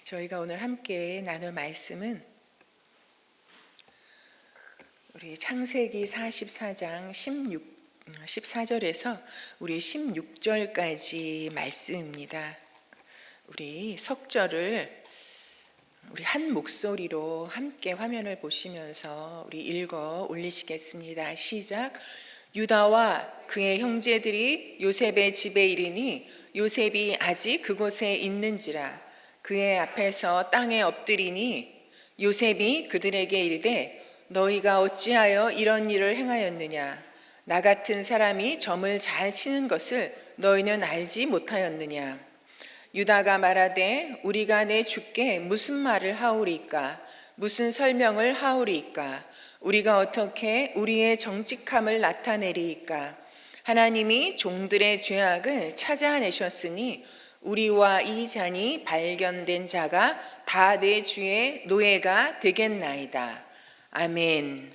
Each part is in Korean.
저희가 오늘 함께 나눌 말씀은 우리 창세기 44장 14절에서 우리 16절까지 말씀입니다. 우리 석절을 우리 한 목소리로 함께 화면을 보시면서 우리 읽어 올리시겠습니다. 시작. 유다와 그의 형제들이 요셉의 집에 이르니 요셉이 아직 그곳에 있는지라 그의 앞에서 땅에 엎드리니 요셉이 그들에게 이르되 너희가 어찌하여 이런 일을 행하였느냐? 나 같은 사람이 점을 잘 치는 것을 너희는 알지 못하였느냐? 유다가 말하되 우리가 내 주께 무슨 말을 하오리까? 무슨 설명을 하오리까? 우리가 어떻게 우리의 정직함을 나타내리이까? 하나님이 종들의 죄악을 찾아내셨으니 우리와 이 잔이 발견된 자가 다 내 주의 노예가 되겠나이다. 아멘.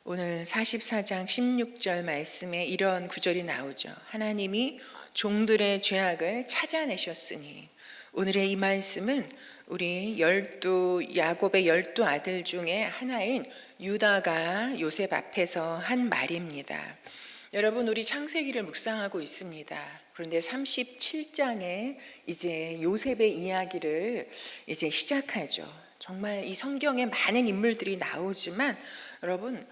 오늘 44장 16절 말씀에 이런 구절이 나오죠. 하나님이 종들의 죄악을 찾아내셨으니. 오늘의 이 말씀은 우리 야곱의 12 아들 중에 하나인 유다가 요셉 앞에서 한 말입니다. 여러분, 우리 창세기를 묵상하고 있습니다. 그런데 37장에 이제 요셉의 이야기를 이제 시작하죠. 정말 이 성경에 많은 인물들이 나오지만 여러분,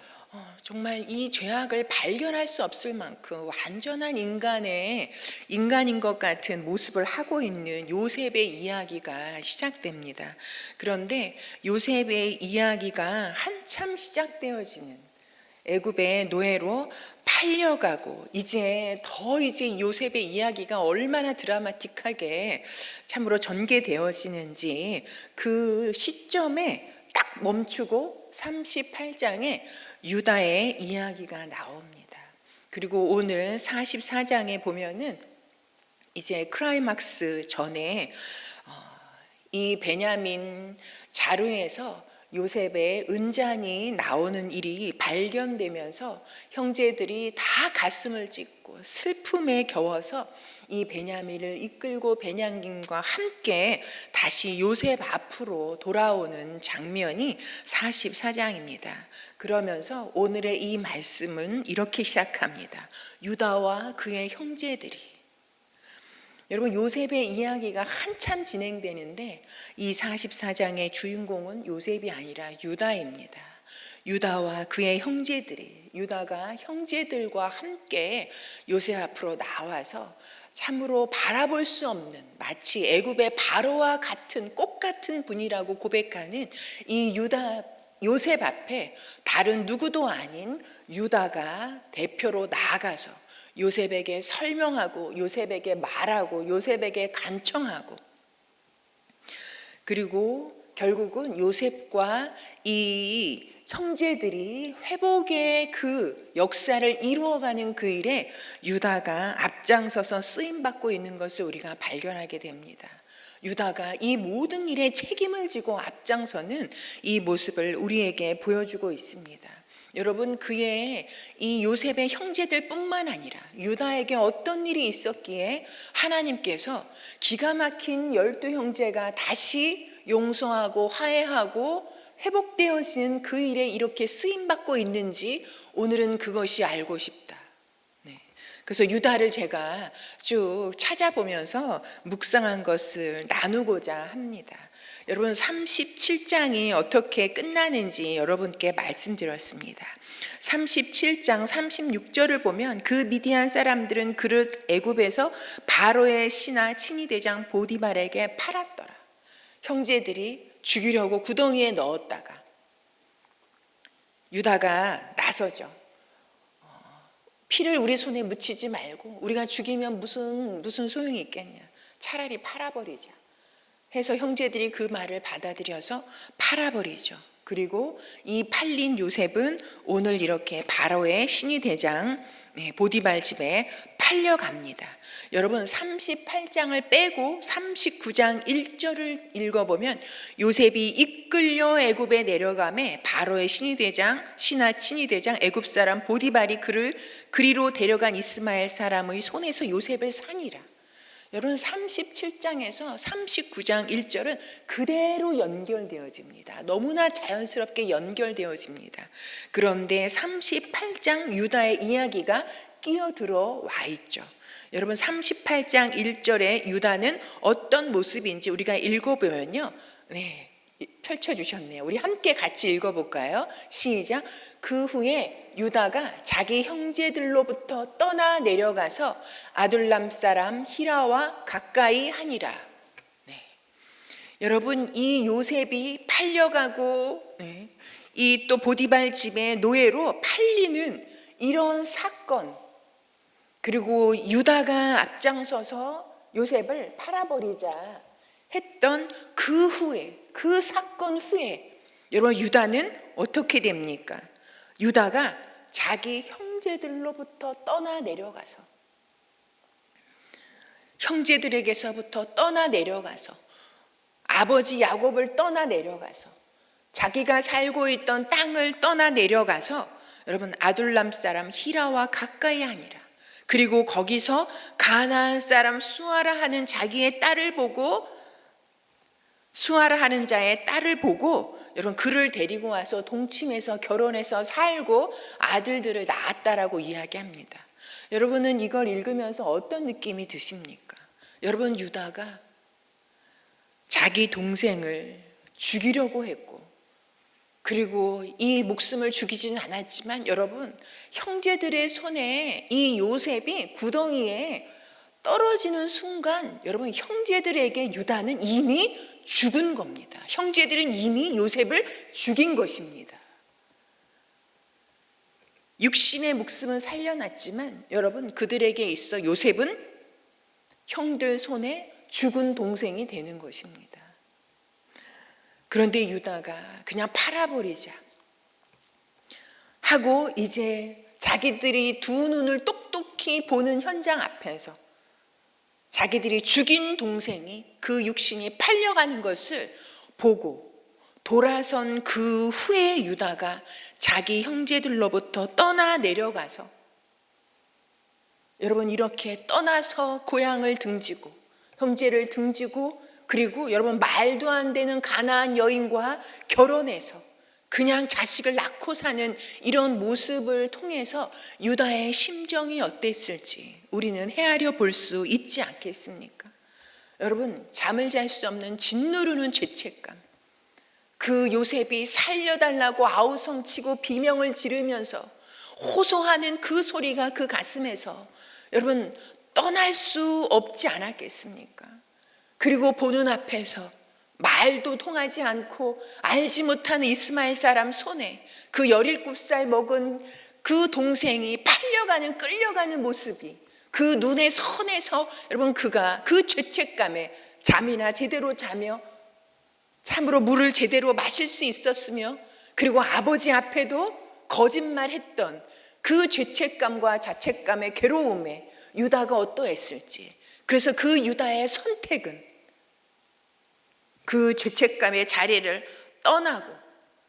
정말 이 죄악을 발견할 수 없을 만큼 완전한 인간인 것 같은 모습을 하고 있는 요셉의 이야기가 시작됩니다. 그런데 요셉의 이야기가 한참 시작되어지는 애굽의 노예로 팔려가고 이제 요셉의 이야기가 얼마나 드라마틱하게 참으로 전개되어지는지 그 시점에 딱 멈추고 38장에 유다의 이야기가 나옵니다. 그리고 오늘 44장에 보면은 이제 클라이막스 전에 이 베냐민 자루에서 요셉의 은잔이 나오는 일이 발견되면서 형제들이 다 가슴을 찢고 슬픔에 겨워서 이 베냐민을 이끌고 베냐민과 함께 다시 요셉 앞으로 돌아오는 장면이 44장입니다. 그러면서 오늘의 이 말씀은 이렇게 시작합니다. 유다와 그의 형제들이. 여러분, 요셉의 이야기가 한참 진행되는데 이 44장의 주인공은 요셉이 아니라 유다입니다. 유다와 그의 형제들이, 유다가 형제들과 함께 요셉 앞으로 나와서 참으로 바라볼 수 없는, 마치 애굽의 바로와 같은 꽃 같은 분이라고 고백하는 이 요셉 앞에 다른 누구도 아닌 유다가 대표로 나아가서 요셉에게 설명하고 요셉에게 말하고 요셉에게 간청하고, 그리고 결국은 요셉과 이 형제들이 회복의 그 역사를 이루어가는 그 일에 유다가 앞장서서 쓰임받고 있는 것을 우리가 발견하게 됩니다. 유다가 이 모든 일에 책임을 지고 앞장서는 이 모습을 우리에게 보여주고 있습니다. 여러분, 그의 이 요셉의 형제들뿐만 아니라 유다에게 어떤 일이 있었기에 하나님께서 기가 막힌 12 형제가 다시 용서하고 화해하고 회복되어지는 그 일에 이렇게 쓰임받고 있는지 오늘은 그것이 알고 싶다. 그래서 유다를 제가 쭉 찾아보면서 묵상한 것을 나누고자 합니다. 여러분, 37장이 어떻게 끝나는지 여러분께 말씀드렸습니다. 37장 36절을 보면 그 미디안 사람들은 그를 애굽에서 바로의 신하 친위대장 보디발에게 팔았더라. 형제들이 죽이려고 구덩이에 넣었다가 유다가 나서죠. 피를 우리 손에 묻히지 말고 우리가 죽이면 무슨 소용이 있겠냐. 차라리 팔아버리자 해서 형제들이 그 말을 받아들여서 팔아버리죠. 그리고 이 팔린 요셉은 오늘 이렇게 바로의 신위대장 보디발 집에 팔려갑니다. 여러분, 38장을 빼고 39장 1절을 읽어보면 요셉이 이끌려 애굽에 내려가매 바로의 신하 친위대장 애굽 사람 보디발이 그를 그리로 데려간 이스마엘 사람의 손에서 요셉을 사니라. 여러분 37장에서 39장 1절은 그대로 연결되어집니다. 너무나 자연스럽게 연결되어집니다. 그런데 38장 유다의 이야기가 끼어들어 와 있죠. 여러분 38장 1절에 유다는 어떤 모습인지 우리가 읽어보면요. 네, 펼쳐주셨네요. 우리 함께 같이 읽어볼까요? 시작. 그 후에 유다가 자기 형제들로부터 떠나 내려가서 아둘람 사람 히라와 가까이 하니라. 네. 여러분 이 요셉이 팔려가고 이 또 보디발 집의 노예로 팔리는 이런 사건, 그리고 유다가 앞장서서 요셉을 팔아버리자 했던 그 후에, 그 사건 후에 여러분 유다는 어떻게 됩니까? 유다가 자기 형제들로부터 떠나 내려가서, 형제들에게서부터 떠나 내려가서, 아버지 야곱을 떠나 내려가서, 자기가 살고 있던 땅을 떠나 내려가서 여러분 아둘람 사람 히라와 가까이 하니라. 그리고 거기서 가나안 사람 수아라 하는 자기의 딸을 보고, 수아라 하는 자의 딸을 보고 여러분 그를 데리고 와서 동침해서 결혼해서 살고 아들들을 낳았다라고 이야기합니다. 여러분은 이걸 읽으면서 어떤 느낌이 드십니까? 여러분 유다가 자기 동생을 죽이려고 했고, 그리고 이 목숨을 죽이지는 않았지만 여러분 형제들의 손에 이 요셉이 구덩이에 떨어지는 순간 여러분 형제들에게 유다는 이미 죽은 겁니다. 형제들은 이미 요셉을 죽인 것입니다. 육신의 목숨은 살려놨지만 여러분 그들에게 있어 요셉은 형들 손에 죽은 동생이 되는 것입니다. 그런데 유다가 그냥 팔아버리자 하고 이제 자기들이 두 눈을 똑똑히 보는 현장 앞에서 자기들이 죽인 동생이, 그 육신이 팔려가는 것을 보고 돌아선 그 후에 유다가 자기 형제들로부터 떠나 내려가서, 여러분 이렇게 떠나서 고향을 등지고 형제를 등지고, 그리고 여러분 말도 안 되는 가나안 여인과 결혼해서 그냥 자식을 낳고 사는 이런 모습을 통해서 유다의 심정이 어땠을지 우리는 헤아려 볼 수 있지 않겠습니까? 여러분 잠을 잘 수 없는 짓누르는 죄책감, 그 요셉이 살려달라고 아우성치고 비명을 지르면서 호소하는 그 소리가 그 가슴에서 여러분 떠날 수 없지 않았겠습니까? 그리고 보는 앞에서 말도 통하지 않고 알지 못하는 이스마엘 사람 손에 그 17살 먹은 그 동생이 팔려가는, 끌려가는 모습이 그 눈의 선에서 여러분 그가 그 죄책감에 잠이나 제대로 자며 참으로 물을 제대로 마실 수 있었으며, 그리고 아버지 앞에도 거짓말했던 그 죄책감과 자책감의 괴로움에 유다가 어떠했을지. 그래서 그 유다의 선택은 그 죄책감의 자리를 떠나고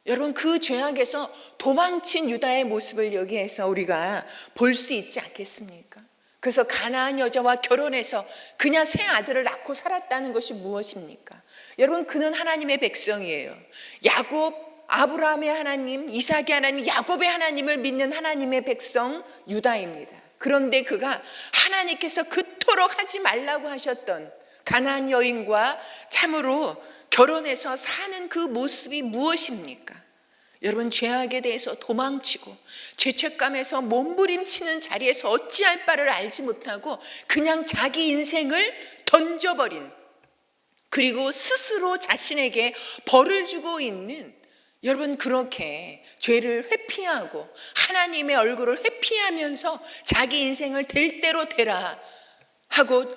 여러분 그 죄악에서 도망친 유다의 모습을 여기에서 우리가 볼 수 있지 않겠습니까? 그래서 가나안 여자와 결혼해서 그냥 새 아들을 낳고 살았다는 것이 무엇입니까? 여러분 그는 하나님의 백성이에요. 야곱, 아브라함의 하나님, 이삭의 하나님, 야곱의 하나님을 믿는 하나님의 백성 유다입니다. 그런데 그가 하나님께서 그토록 하지 말라고 하셨던 가나안 여인과 참으로 결혼해서 사는 그 모습이 무엇입니까? 여러분 죄악에 대해서 도망치고 죄책감에서 몸부림치는 자리에서 어찌할 바를 알지 못하고 그냥 자기 인생을 던져버린, 그리고 스스로 자신에게 벌을 주고 있는, 여러분 그렇게 죄를 회피하고 하나님의 얼굴을 회피하면서 자기 인생을 될 대로 되라 하고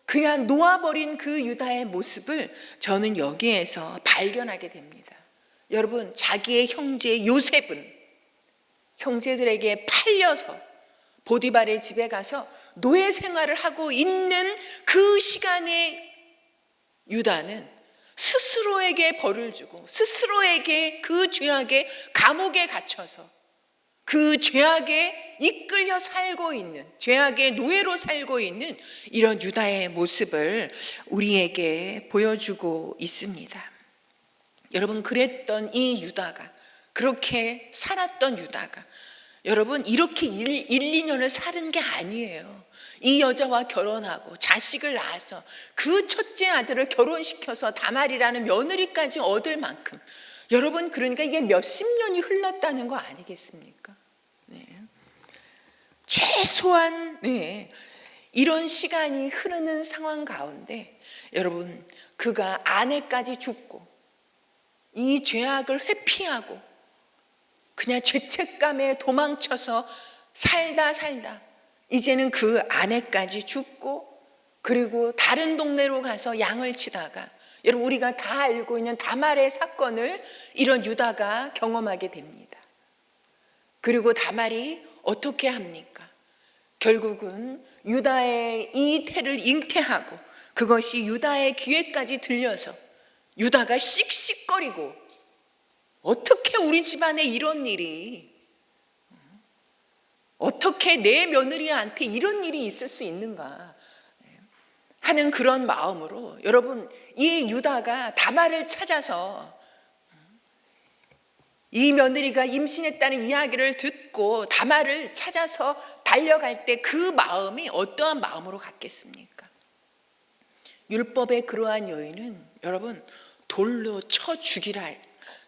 그냥 놓아버린 그 유다의 모습을 저는 여기에서 발견하게 됩니다. 여러분 자기의 형제 요셉은 형제들에게 팔려서 보디발의 집에 가서 노예 생활을 하고 있는 그 시간에 유다는 스스로에게 벌을 주고 스스로에게 그 죄악의 감옥에 갇혀서 그 죄악에 이끌려 살고 있는, 죄악의 노예로 살고 있는 이런 유다의 모습을 우리에게 보여주고 있습니다. 여러분, 그랬던 이 유다가, 그렇게 살았던 유다가, 여러분 이렇게 2년을 사는 게 아니에요. 이 여자와 결혼하고 자식을 낳아서 그 첫째 아들을 결혼시켜서 다말이라는 며느리까지 얻을 만큼, 여러분 그러니까 이게 몇십 년이 흘렀다는 거 아니겠습니까? 네. 최소한 이런 시간이 흐르는 상황 가운데 여러분 그가 아내까지 죽고 이 죄악을 회피하고 그냥 죄책감에 도망쳐서 살다 이제는 그 아내까지 죽고, 그리고 다른 동네로 가서 양을 치다가, 여러분 우리가 다 알고 있는 다말의 사건을 이런 유다가 경험하게 됩니다. 그리고 다말이 어떻게 합니까? 결국은 유다의 이 태를 잉태하고 그것이 유다의 귀에까지 들려서 유다가 씩씩거리고, 어떻게 우리 집안에 이런 일이, 어떻게 내 며느리한테 이런 일이 있을 수 있는가 하는 그런 마음으로, 여러분 이 유다가 다말을 찾아서 이 며느리가 임신했다는 이야기를 듣고 다말을 찾아서 달려갈 때 그 마음이 어떠한 마음으로 갔겠습니까? 율법의 그러한 여인은 여러분 돌로 쳐 죽이라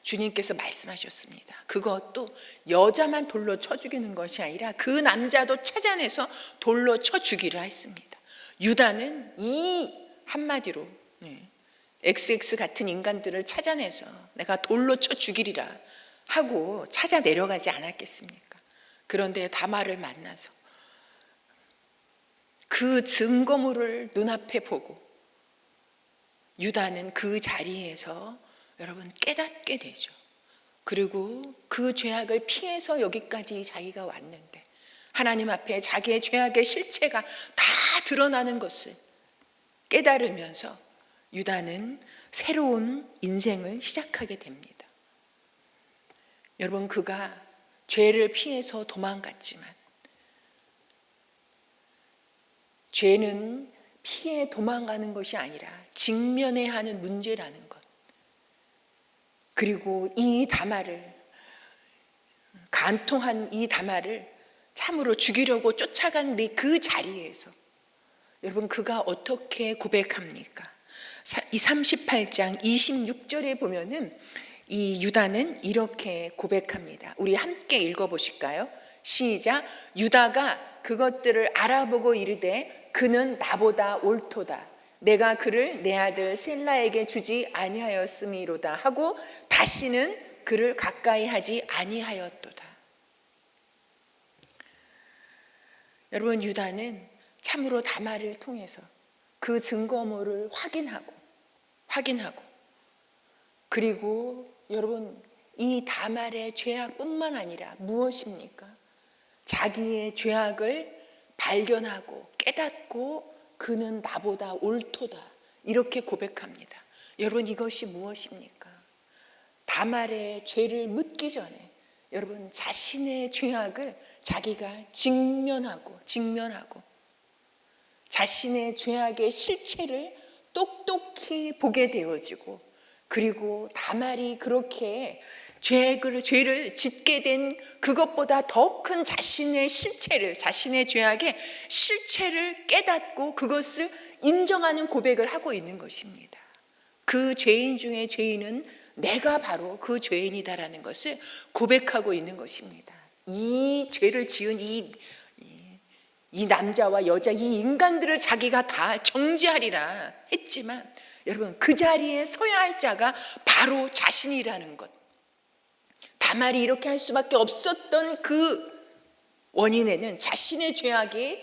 주님께서 말씀하셨습니다. 그것도 여자만 돌로 쳐 죽이는 것이 아니라 그 남자도 찾아내서 돌로 쳐 죽이라 했습니다. 유다는 이 한마디로 XX 같은 인간들을 찾아내서 내가 돌로 쳐 죽이리라 하고 찾아 내려가지 않았겠습니까? 그런데 다말을 만나서 그 증거물을 눈앞에 보고 유다는 그 자리에서 여러분 깨닫게 되죠. 그리고 그 죄악을 피해서 여기까지 자기가 왔는데 하나님 앞에 자기의 죄악의 실체가 다 드러나는 것을 깨달으면서 유다는 새로운 인생을 시작하게 됩니다. 여러분 그가 죄를 피해서 도망갔지만 죄는 피해 도망가는 것이 아니라 직면해야 하는 문제라는 것, 그리고 이 다말을, 간통한 이 다말을 참으로 죽이려고 쫓아간 그 자리에서 여러분 그가 어떻게 고백합니까? 이 38장 26절에 보면은 이 유다는 이렇게 고백합니다. 우리 함께 읽어보실까요? 시작. 유다가 그것들을 알아보고 이르되 그는 나보다 옳도다. 내가 그를 내 아들 셀라에게 주지 아니하였음이로다 하고 다시는 그를 가까이 하지 아니하였도다. 여러분 유다는 참으로 다말을 통해서 그 증거물을 확인하고 그리고 여러분 이 다말의 죄악뿐만 아니라 무엇입니까? 자기의 죄악을 발견하고 깨닫고 그는 나보다 옳도다 이렇게 고백합니다. 여러분 이것이 무엇입니까? 다말의 죄를 묻기 전에 여러분 자신의 죄악을 자기가 직면하고 자신의 죄악의 실체를 똑똑히 보게 되어지고, 그리고 다말이 그렇게 죄를 짓게 된 그것보다 더 큰 자신의 실체를, 자신의 죄악의 실체를 깨닫고 그것을 인정하는 고백을 하고 있는 것입니다. 그 죄인 중에 죄인은 내가 바로 그 죄인이다라는 것을 고백하고 있는 것입니다. 이 죄를 지은 이 남자와 여자, 이 인간들을 자기가 다 정죄하리라 했지만 여러분 그 자리에 서야 할 자가 바로 자신이라는 것, 다말이 이렇게 할 수밖에 없었던 그 원인에는 자신의 죄악이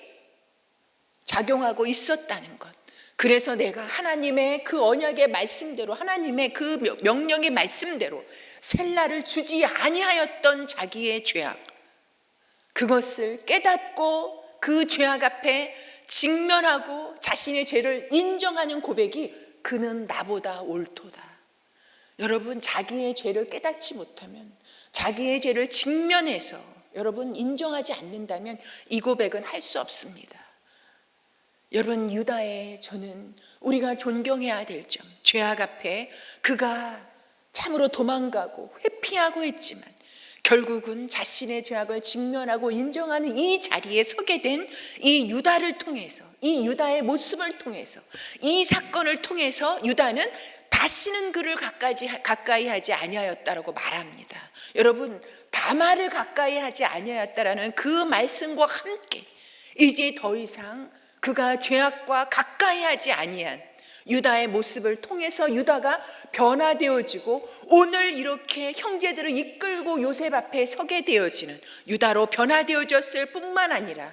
작용하고 있었다는 것. 그래서 내가 하나님의 그 언약의 말씀대로, 하나님의 그 명령의 말씀대로 셀라를 주지 아니하였던 자기의 죄악, 그것을 깨닫고 그 죄악 앞에 직면하고 자신의 죄를 인정하는 고백이 그는 나보다 옳도다. 여러분 자기의 죄를 깨닫지 못하면, 자기의 죄를 직면해서 여러분 인정하지 않는다면 이 고백은 할 수 없습니다. 여러분 유다의 저는 우리가 존경해야 될 점, 죄악 앞에 그가 참으로 도망가고 회피하고 했지만 결국은 자신의 죄악을 직면하고 인정하는 이 자리에 서게 된 이 유다를 통해서, 이 유다의 모습을 통해서, 이 사건을 통해서 유다는 다시는 그를 가까이 하지 아니하였다라고 말합니다. 여러분 다말을 가까이 하지 아니하였다라는 그 말씀과 함께 이제 더 이상 그가 죄악과 가까이 하지 아니한 유다의 모습을 통해서 유다가 변화되어지고 오늘 이렇게 형제들을 이끌고 요셉 앞에 서게 되어지는 유다로 변화되어졌을 뿐만 아니라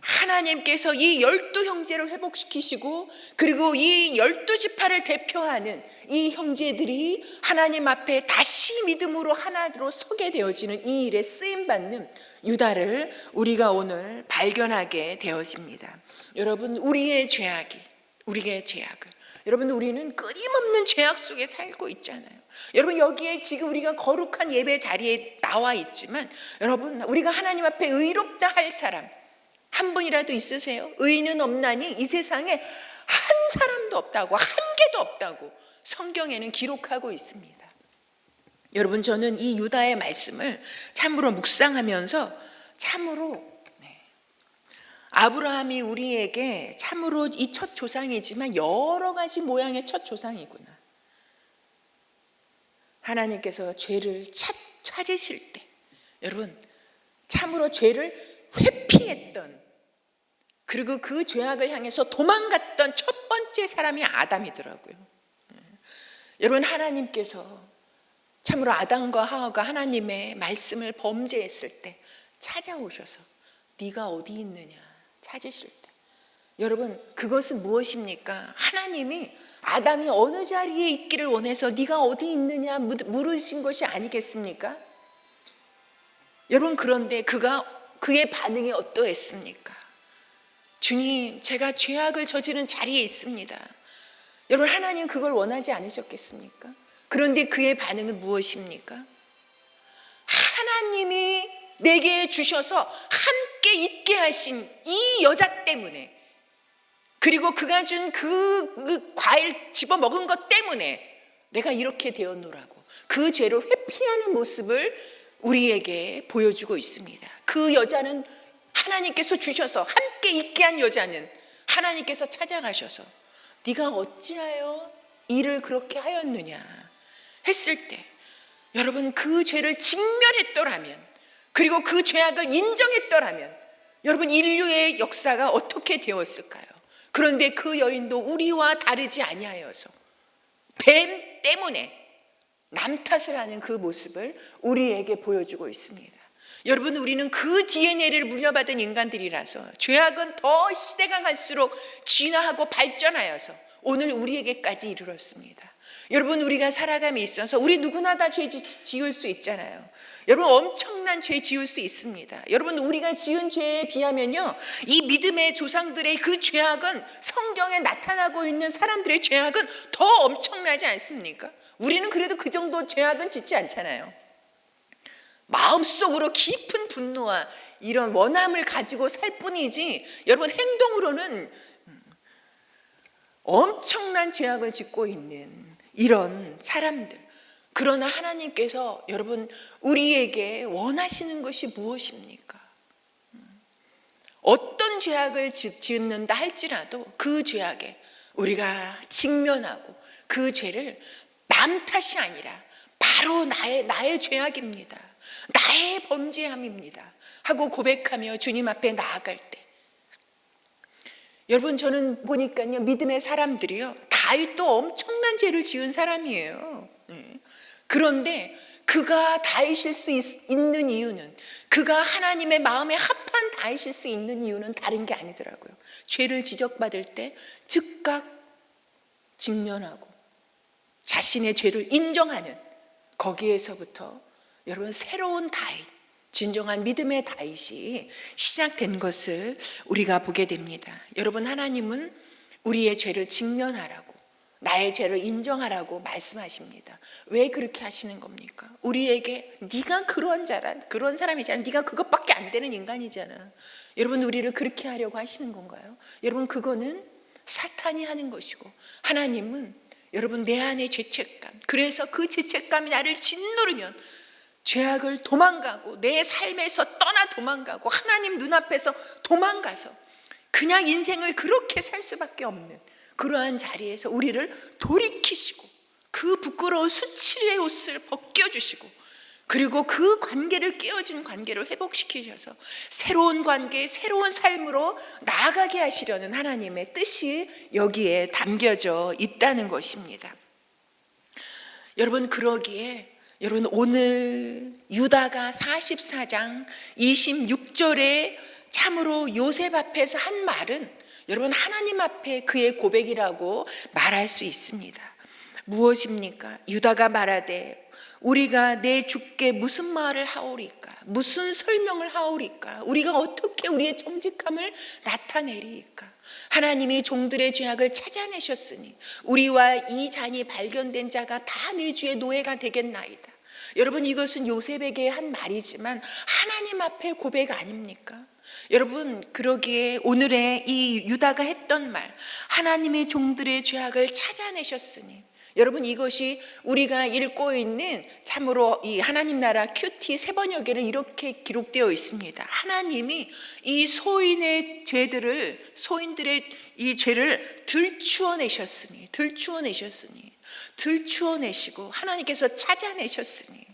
하나님께서 이 12형제를 회복시키시고 그리고 이 12지파를 대표하는 이 형제들이 하나님 앞에 다시 믿음으로 하나로 서게 되어지는 이 일에 쓰임받는 유다를 우리가 오늘 발견하게 되어집니다. 여러분 우리의 죄악을 여러분 우리는 끊임없는 죄악 속에 살고 있잖아요. 여러분 여기에 지금 우리가 거룩한 예배 자리에 나와 있지만 여러분 우리가 하나님 앞에 의롭다 할 사람 한 분이라도 있으세요? 의인은 없나니 이 세상에 한 사람도 없다고, 한 개도 없다고 성경에는 기록하고 있습니다. 여러분 저는 이 유다의 말씀을 참으로 묵상하면서 참으로 아브라함이 우리에게 참으로 이 첫 조상이지만 여러 가지 모양의 첫 조상이구나. 하나님께서 죄를 찾으실 때 여러분 참으로 죄를 회피했던 그리고 그 죄악을 향해서 도망갔던 첫 번째 사람이 아담이더라고요. 여러분 하나님께서 참으로 아담과 하와가 하나님의 말씀을 범죄했을 때 찾아오셔서 네가 어디 있느냐 찾으실 때 여러분 그것은 무엇입니까? 하나님이 아담이 어느 자리에 있기를 원해서 네가 어디 있느냐 물으신 것이 아니겠습니까? 여러분 그런데 그의 반응이 어떠했습니까? 주님 제가 죄악을 저지른 자리에 있습니다. 여러분 하나님 그걸 원하지 않으셨겠습니까? 그런데 그의 반응은 무엇입니까? 하나님이 내게 주셔서 함께 있게 하신 이 여자 때문에 그리고 그가 준 그 과일 집어먹은 것 때문에 내가 이렇게 되었노라고 그 죄를 회피하는 모습을 우리에게 보여주고 있습니다. 그 여자는 하나님께서 주셔서 함께 있게 한 여자는 하나님께서 찾아가셔서 네가 어찌하여 일을 그렇게 하였느냐 했을 때 여러분 그 죄를 직면했더라면 그리고 그 죄악을 인정했더라면 여러분 인류의 역사가 어떻게 되었을까요? 그런데 그 여인도 우리와 다르지 아니하여서 뱀 때문에 남 탓을 하는 그 모습을 우리에게 보여주고 있습니다. 여러분 우리는 그 DNA를 물려받은 인간들이라서 죄악은 더 시대가 갈수록 진화하고 발전하여서 오늘 우리에게까지 이르렀습니다. 여러분 우리가 살아감에 있어서 우리 누구나 다 죄 지을 수 있잖아요. 여러분 엄청난 죄 지을 수 있습니다. 여러분 우리가 지은 죄에 비하면요 이 믿음의 조상들의 그 죄악은 성경에 나타나고 있는 사람들의 죄악은 더 엄청나지 않습니까? 우리는 그래도 그 정도 죄악은 짓지 않잖아요. 마음속으로 깊은 분노와 이런 원함을 가지고 살 뿐이지 여러분 행동으로는 엄청난 죄악을 짓고 있는 이런 사람들. 그러나 하나님께서 여러분 우리에게 원하시는 것이 무엇입니까? 어떤 죄악을 짓는다 할지라도 그 죄악에 우리가 직면하고 그 죄를 남 탓이 아니라 바로 나의 죄악입니다. 나의 범죄함입니다 하고 고백하며 주님 앞에 나아갈 때 여러분 저는 보니까요 믿음의 사람들이요 다윗도 엄청난 죄를 지은 사람이에요. 그런데 그가 다윗일 수 있는 이유는 그가 하나님의 마음에 합한 다윗일 수 있는 이유는 다른 게 아니더라고요. 죄를 지적받을 때 즉각 직면하고 자신의 죄를 인정하는 거기에서부터 여러분 새로운 다윗, 진정한 믿음의 다윗이 시작된 것을 우리가 보게 됩니다. 여러분 하나님은 우리의 죄를 직면하라고 나의 죄를 인정하라고 말씀하십니다. 왜 그렇게 하시는 겁니까? 우리에게 네가 그런 사람이잖아. 네가 그것밖에 안 되는 인간이잖아. 여러분, 우리를 그렇게 하려고 하시는 건가요? 여러분, 그거는 사탄이 하는 것이고, 하나님은 여러분 내 안의 죄책감, 그래서 그 죄책감이 나를 짓누르면 죄악을 도망가고 내 삶에서 떠나 도망가고 하나님 눈앞에서 도망가서 그냥 인생을 그렇게 살 수밖에 없는 그러한 자리에서 우리를 돌이키시고 그 부끄러운 수치의 옷을 벗겨주시고, 그리고 그 관계를, 깨어진 관계를 회복시키셔서 새로운 관계, 새로운 삶으로 나아가게 하시려는 하나님의 뜻이 여기에 담겨져 있다는 것입니다. 여러분, 그러기에 여러분, 오늘 유다가 44장 26절에 참으로 요셉 앞에서 한 말은 여러분 하나님 앞에 그의 고백이라고 말할 수 있습니다. 무엇입니까? 유다가 말하되 우리가 내 주께 무슨 말을 하오리까? 무슨 설명을 하오리까? 우리가 어떻게 우리의 정직함을 나타내리까? 하나님이 종들의 죄악을 찾아내셨으니 우리와 이 잔이 발견된 자가 다 내 주의 노예가 되겠나이다. 여러분, 이것은 요셉에게 한 말이지만 하나님 앞에 고백 아닙니까? 여러분, 그러기에 오늘의 이 유다가 했던 말, 하나님의 종들의 죄악을 찾아내셨으니, 여러분, 이것이 우리가 읽고 있는 참으로 이 하나님 나라 큐티 세번역에는 이렇게 기록되어 있습니다. 하나님이 이 소인들의 이 죄를 들추어내시고 하나님께서 찾아내셨으니,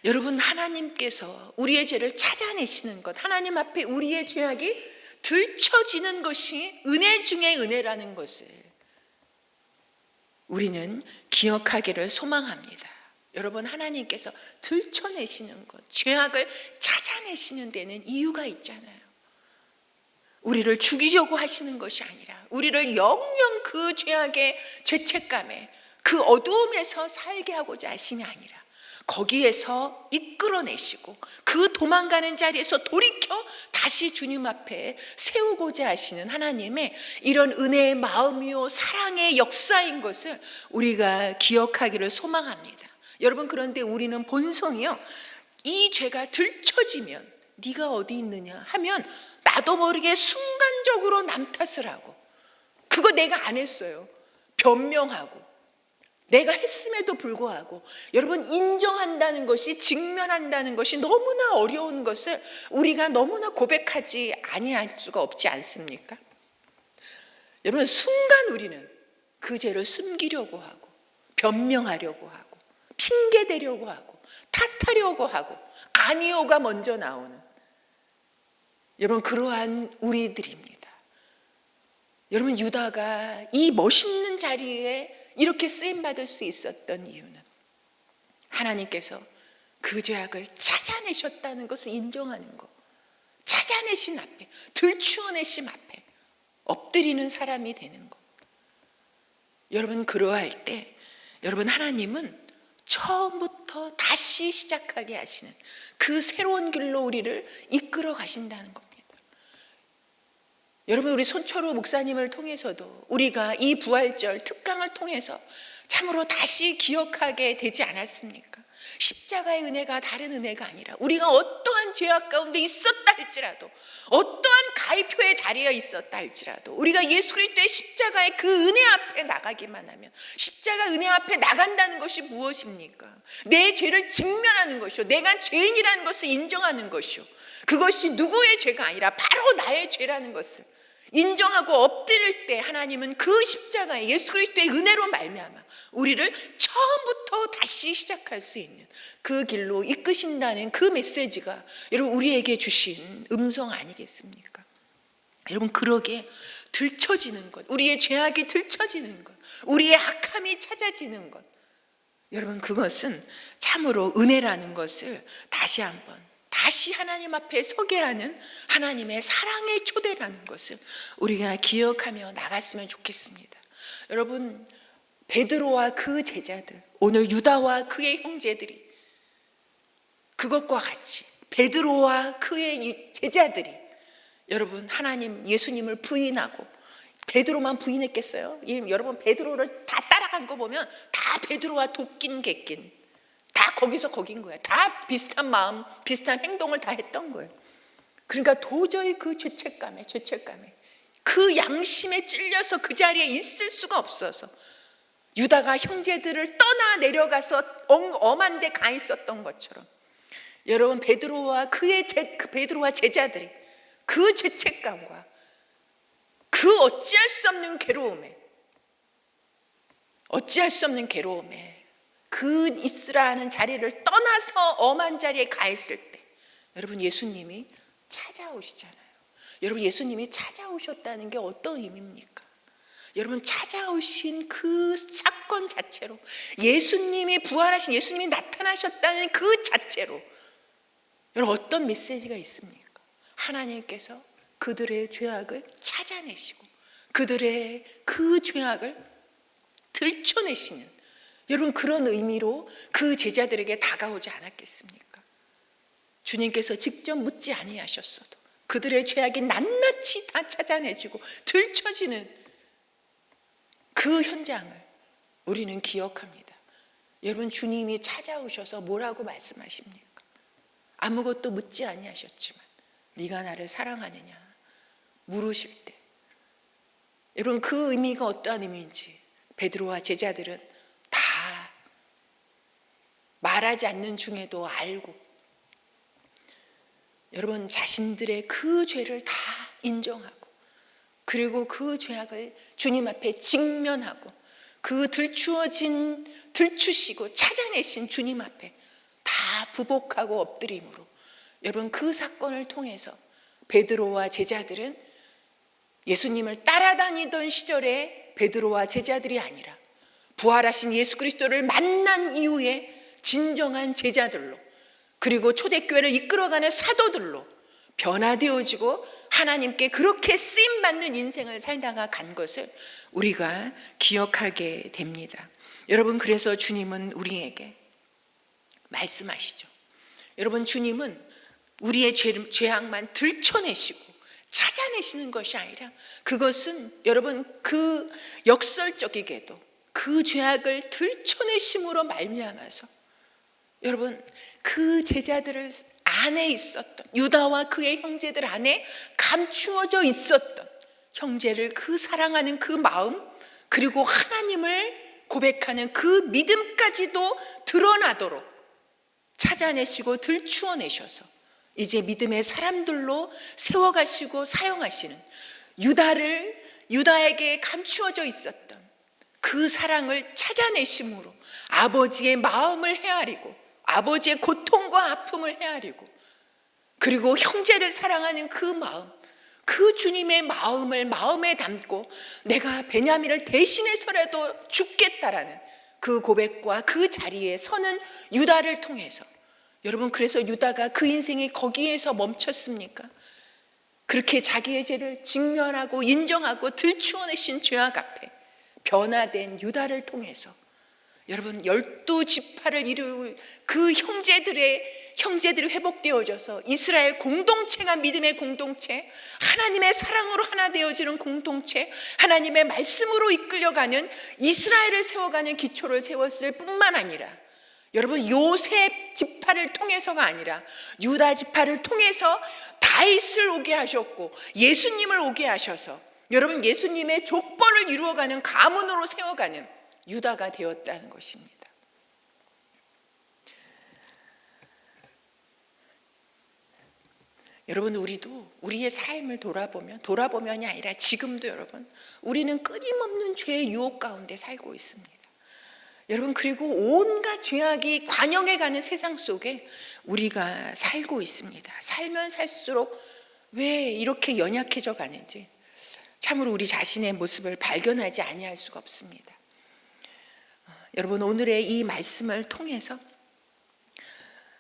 여러분, 하나님께서 우리의 죄를 찾아내시는 것, 하나님 앞에 우리의 죄악이 들춰지는 것이 은혜 중에 은혜라는 것을 우리는 기억하기를 소망합니다. 여러분, 하나님께서 들춰내시는 것, 죄악을 찾아내시는 데는 이유가 있잖아요. 우리를 죽이려고 하시는 것이 아니라 우리를 영영 그 죄악의 죄책감에, 그 어두움에서 살게 하고자 하심이 아니라 거기에서 이끌어내시고 그 도망가는 자리에서 돌이켜 다시 주님 앞에 세우고자 하시는 하나님의 이런 은혜의 마음이요 사랑의 역사인 것을 우리가 기억하기를 소망합니다. 여러분, 그런데 우리는 본성이요, 이 죄가 들춰지면 네가 어디 있느냐 하면 나도 모르게 순간적으로 남 탓을 하고, 그거 내가 안 했어요 변명하고, 내가 했음에도 불구하고, 여러분, 인정한다는 것이, 직면한다는 것이 너무나 어려운 것을 우리가 너무나 고백하지 아니할 수가 없지 않습니까? 여러분, 순간 우리는 그 죄를 숨기려고 하고, 변명하려고 하고, 핑계대려고 하고, 탓하려고 하고, 아니요가 먼저 나오는, 여러분, 그러한 우리들입니다. 여러분, 유다가 이 멋있는 자리에 이렇게 쓰임받을 수 있었던 이유는 하나님께서 그 죄악을 찾아내셨다는 것을 인정하는 것, 찾아내신 앞에, 들추어내심 앞에 엎드리는 사람이 되는 것. 여러분, 그러할 때 여러분, 하나님은 처음부터 다시 시작하게 하시는 그 새로운 길로 우리를 이끌어 가신다는 겁니다. 여러분, 우리 손철우 목사님을 통해서도 우리가 이 부활절 특강을 통해서 참으로 다시 기억하게 되지 않았습니까? 십자가의 은혜가 다른 은혜가 아니라 우리가 어떠한 죄악 가운데 있었다 할지라도, 어떠한 가입표의 자리에 있었다 할지라도 우리가 예수 그리스도의 십자가의 그 은혜 앞에 나가기만 하면, 십자가 은혜 앞에 나간다는 것이 무엇입니까? 내 죄를 직면하는 것이요, 내가 죄인이라는 것을 인정하는 것이요, 그것이 누구의 죄가 아니라 바로 나의 죄라는 것을 인정하고 엎드릴 때 하나님은 그 십자가의 예수 그리스도의 은혜로 말미암아 우리를 처음부터 다시 시작할 수 있는 그 길로 이끄신다는 그 메시지가 여러분 우리에게 주신 음성 아니겠습니까? 여러분, 그러기에 들춰지는 것, 우리의 죄악이 들춰지는 것, 우리의 악함이 찾아지는 것, 여러분, 그것은 참으로 은혜라는 것을 다시 한번, 다시 하나님 앞에 서게 하는 하나님의 사랑의 초대라는 것을 우리가 기억하며 나갔으면 좋겠습니다. 여러분, 베드로와 그 제자들, 오늘 유다와 그의 형제들이 그것과 같이 베드로와 그의 제자들이 여러분, 하나님 예수님을 부인하고 베드로만 부인했겠어요? 여러분 베드로를 다 따라간 거 보면 다 베드로와 돕긴 객긴 다 거기서 거긴 거예요. 다 비슷한 마음, 비슷한 행동을 다 했던 거예요. 그러니까 도저히 그 죄책감에 그 양심에 찔려서 그 자리에 있을 수가 없어서 유다가 형제들을 떠나 내려가서 엄한 데 가 있었던 것처럼 여러분 베드로와 베드로와 제자들이 그 죄책감과 그 어찌할 수 없는 괴로움에 그 있으라 하는 자리를 떠나서 엄한 자리에 가 있을 때 여러분 예수님이 찾아오시잖아요. 여러분 예수님이 찾아오셨다는 게 어떤 의미입니까? 여러분 찾아오신 그 사건 자체로 예수님이 부활하신 예수님이 나타나셨다는 그 자체로 여러분 어떤 메시지가 있습니까? 하나님께서 그들의 죄악을 찾아내시고 그들의 그 죄악을 들춰내시는 여러분 그런 의미로 그 제자들에게 다가오지 않았겠습니까? 주님께서 직접 묻지 아니하셨어도 그들의 죄악이 낱낱이 다 찾아내지고 들춰지는 그 현장을 우리는 기억합니다. 여러분 주님이 찾아오셔서 뭐라고 말씀하십니까? 아무것도 묻지 아니하셨지만 네가 나를 사랑하느냐 물으실 때 여러분 그 의미가 어떠한 의미인지 베드로와 제자들은 다 말하지 않는 중에도 알고 여러분 자신들의 그 죄를 다 인정하고 그리고 그 죄악을 주님 앞에 직면하고 그 들추시고 찾아내신 주님 앞에 다 부복하고 엎드림으로 여러분 그 사건을 통해서 베드로와 제자들은 예수님을 따라다니던 시절에 베드로와 제자들이 아니라 부활하신 예수 그리스도를 만난 이후에 진정한 제자들로 그리고 초대교회를 이끌어가는 사도들로 변화되어지고 하나님께 그렇게 쓰임받는 인생을 살다가 간 것을 우리가 기억하게 됩니다. 여러분 그래서 주님은 우리에게 말씀하시죠. 여러분 주님은 우리의 죄악만 들춰내시고 찾아내시는 것이 아니라 그것은 여러분 그 역설적이게도 그 죄악을 들춰내심으로 말미암아서 여러분 그 제자들 안에 있었던 유다와 그의 형제들 안에 감추어져 있었던 형제를 그 사랑하는 그 마음 그리고 하나님을 고백하는 그 믿음까지도 드러나도록 찾아내시고 들추어내셔서 이제 믿음의 사람들로 세워가시고 사용하시는 유다에게 감추어져 있었던 그 사랑을 찾아내심으로 아버지의 마음을 헤아리고 아버지의 고통과 아픔을 헤아리고 그리고 형제를 사랑하는 그 마음 그 주님의 마음을 마음에 담고 내가 베냐민을 대신해서라도 죽겠다라는 그 고백과 그 자리에 서는 유다를 통해서 여러분 그래서 유다가 그 인생이 거기에서 멈췄습니까? 그렇게 자기의 죄를 직면하고 인정하고 들추어내신 죄악 앞에 변화된 유다를 통해서 여러분 12지파를 이룰 그 형제들이 회복되어져서 이스라엘 공동체가 믿음의 공동체, 하나님의 사랑으로 하나 되어지는 공동체, 하나님의 말씀으로 이끌려가는 이스라엘을 세워가는 기초를 세웠을 뿐만 아니라 여러분 요셉 지파를 통해서가 아니라 유다 지파를 통해서 다윗을 오게 하셨고 예수님을 오게 하셔서 여러분 예수님의 족보를 이루어가는 가문으로 세워가는 유다가 되었다는 것입니다. 여러분 우리도 우리의 삶을 돌아보면이 아니라 지금도 여러분 우리는 끊임없는 죄의 유혹 가운데 살고 있습니다. 여러분 그리고 온갖 죄악이 관영해가는 세상 속에 우리가 살고 있습니다. 살면 살수록 왜 이렇게 연약해져 가는지 참으로 우리 자신의 모습을 발견하지 아니할 수가 없습니다. 여러분 오늘의 이 말씀을 통해서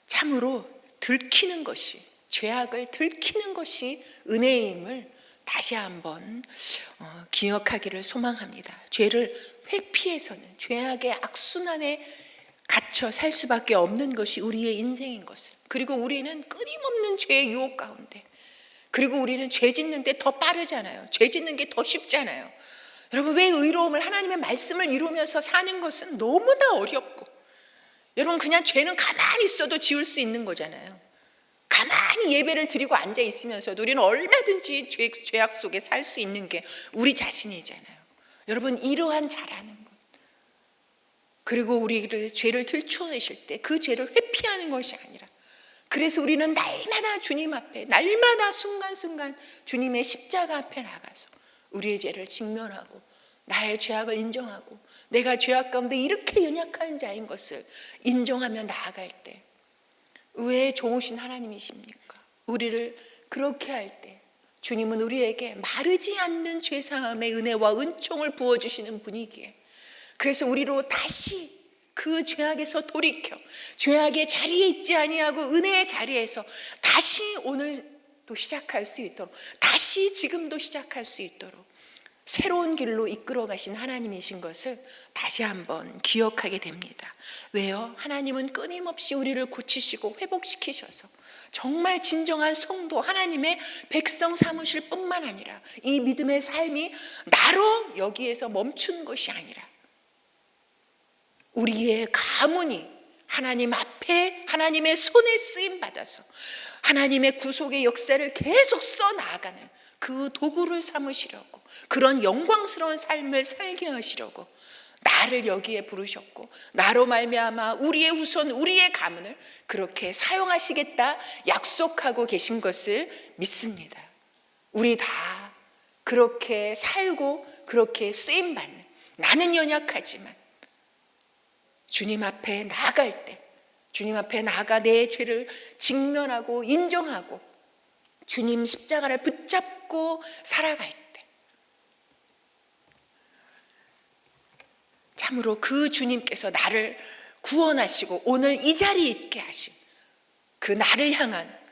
참으로 들키는 것이 죄악을 들키는 것이 은혜임을 다시 한번 기억하기를 소망합니다. 죄를 회피해서는 죄악의 악순환에 갇혀 살 수밖에 없는 것이 우리의 인생인 것을 그리고 우리는 끊임없는 죄의 유혹 가운데 그리고 우리는 죄 짓는데 더 빠르잖아요. 죄 짓는 게 더 쉽잖아요. 여러분, 왜 의로움을, 하나님의 말씀을 이루면서 사는 것은 너무나 어렵고, 여러분 그냥 죄는 가만히 있어도 지을 수 있는 거잖아요. 가만히 예배를 드리고 앉아 있으면서도 우리는 얼마든지 죄악 속에 살 수 있는 게 우리 자신이잖아요. 여러분, 이러한 자라는 것, 그리고 우리를 죄를 들추어내실 때 그 죄를 회피하는 것이 아니라, 그래서 우리는 날마다 주님 앞에, 날마다 순간순간 주님의 십자가 앞에 나가서 우리의 죄를 직면하고 나의 죄악을 인정하고 내가 죄악 가운데 이렇게 연약한 자인 것을 인정하며 나아갈 때, 왜 좋으신 하나님이십니까? 우리를 그렇게 할 때 주님은 우리에게 마르지 않는 죄사함의 은혜와 은총을 부어주시는 분이기에, 그래서 우리로 다시 그 죄악에서 돌이켜 죄악의 자리에 있지 아니하고 은혜의 자리에서 다시 오늘도 시작할 수 있도록, 다시 지금도 시작할 수 있도록 새로운 길로 이끌어 가신 하나님이신 것을 다시 한번 기억하게 됩니다. 왜요? 하나님은 끊임없이 우리를 고치시고 회복시키셔서 정말 진정한 성도, 하나님의 백성 삼으실 뿐만 아니라 이 믿음의 삶이 나로 여기에서 멈춘 것이 아니라 우리의 가문이 하나님 앞에 하나님의 손에 쓰임 받아서 하나님의 구속의 역사를 계속 써나가는 그 도구를 삼으시려고, 그런 영광스러운 삶을 살게 하시려고 나를 여기에 부르셨고, 나로 말미암아 우리의 후손, 우리의 가문을 그렇게 사용하시겠다 약속하고 계신 것을 믿습니다. 우리 다 그렇게 살고 그렇게 쓰임받는, 나는 연약하지만 주님 앞에 나아갈 때, 주님 앞에 나아가 내 죄를 직면하고 인정하고 주님 십자가를 붙잡고 살아갈 때, 참으로 그 주님께서 나를 구원하시고 오늘 이 자리에 있게 하신 그 나를 향한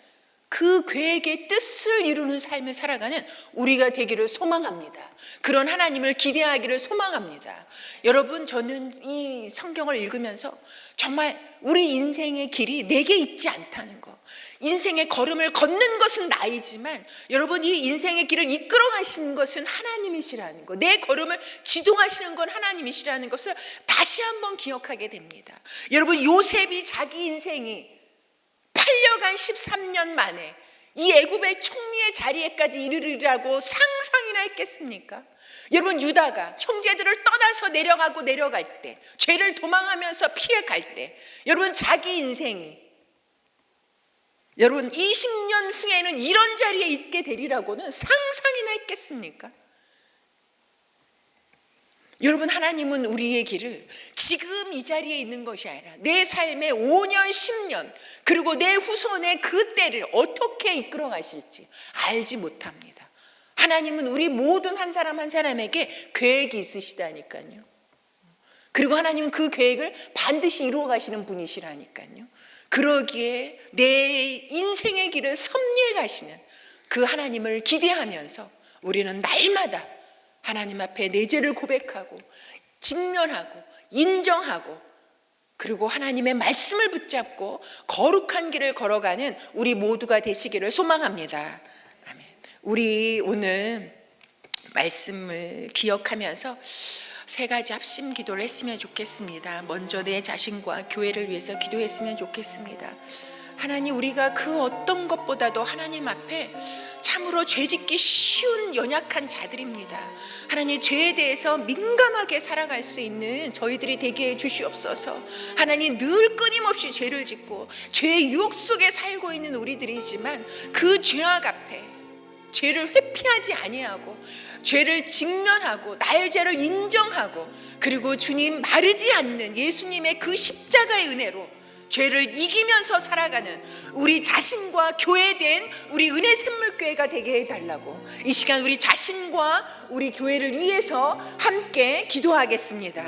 그 계획의 뜻을 이루는 삶을 살아가는 우리가 되기를 소망합니다. 그런 하나님을 기대하기를 소망합니다. 여러분, 저는 이 성경을 읽으면서 정말 우리 인생의 길이 내게 있지 않다는 거, 인생의 걸음을 걷는 것은 나이지만 여러분, 이 인생의 길을 이끌어 가시는 것은 하나님이시라는 것, 내 걸음을 지도하시는 건 하나님이시라는 것을 다시 한번 기억하게 됩니다. 여러분, 요셉이 자기 인생이 8년간 13년 만에 이 애굽의 총리의 자리에까지 이르리라고 상상이나 했겠습니까? 여러분, 유다가 형제들을 떠나서 내려갈 때, 죄를 도망하면서 피해갈 때, 여러분 자기 인생이 여러분 20년 후에는 이런 자리에 있게 되리라고는 상상이나 했겠습니까? 여러분, 하나님은 우리의 길을 지금 이 자리에 있는 것이 아니라 내 삶의 5년, 10년, 그리고 내 후손의 그 때를 어떻게 이끌어 가실지 알지 못합니다. 하나님은 우리 모든 한 사람 한 사람에게 계획이 있으시다니까요. 그리고 하나님은 그 계획을 반드시 이루어 가시는 분이시라니까요. 그러기에 내 인생의 길을 섭리해 가시는 그 하나님을 기대하면서 우리는 날마다 하나님 앞에 내 죄를 고백하고 직면하고 인정하고, 그리고 하나님의 말씀을 붙잡고 거룩한 길을 걸어가는 우리 모두가 되시기를 소망합니다. 아멘. 우리 오늘 말씀을 기억하면서 세 가지 합심 기도를 했으면 좋겠습니다. 먼저 내 자신과 교회를 위해서 기도했으면 좋겠습니다. 하나님, 우리가 그 어떤 것보다도 하나님 앞에 참으로 죄짓기 쉬운 연약한 자들입니다. 하나님, 죄에 대해서 민감하게 살아갈 수 있는 저희들이 되게 해 주시옵소서. 하나님, 늘 끊임없이 죄를 짓고 죄의 유혹 속에 살고 있는 우리들이지만 그 죄악 앞에 죄를 회피하지 아니하고 죄를 직면하고 나의 죄를 인정하고, 그리고 주님 마르지 않는 예수님의 그 십자가의 은혜로 죄를 이기면서 살아가는 우리 자신과 교회된 우리 은혜 샘물교회가 되게 해달라고 이 시간 우리 자신과 우리 교회를 위해서 함께 기도하겠습니다.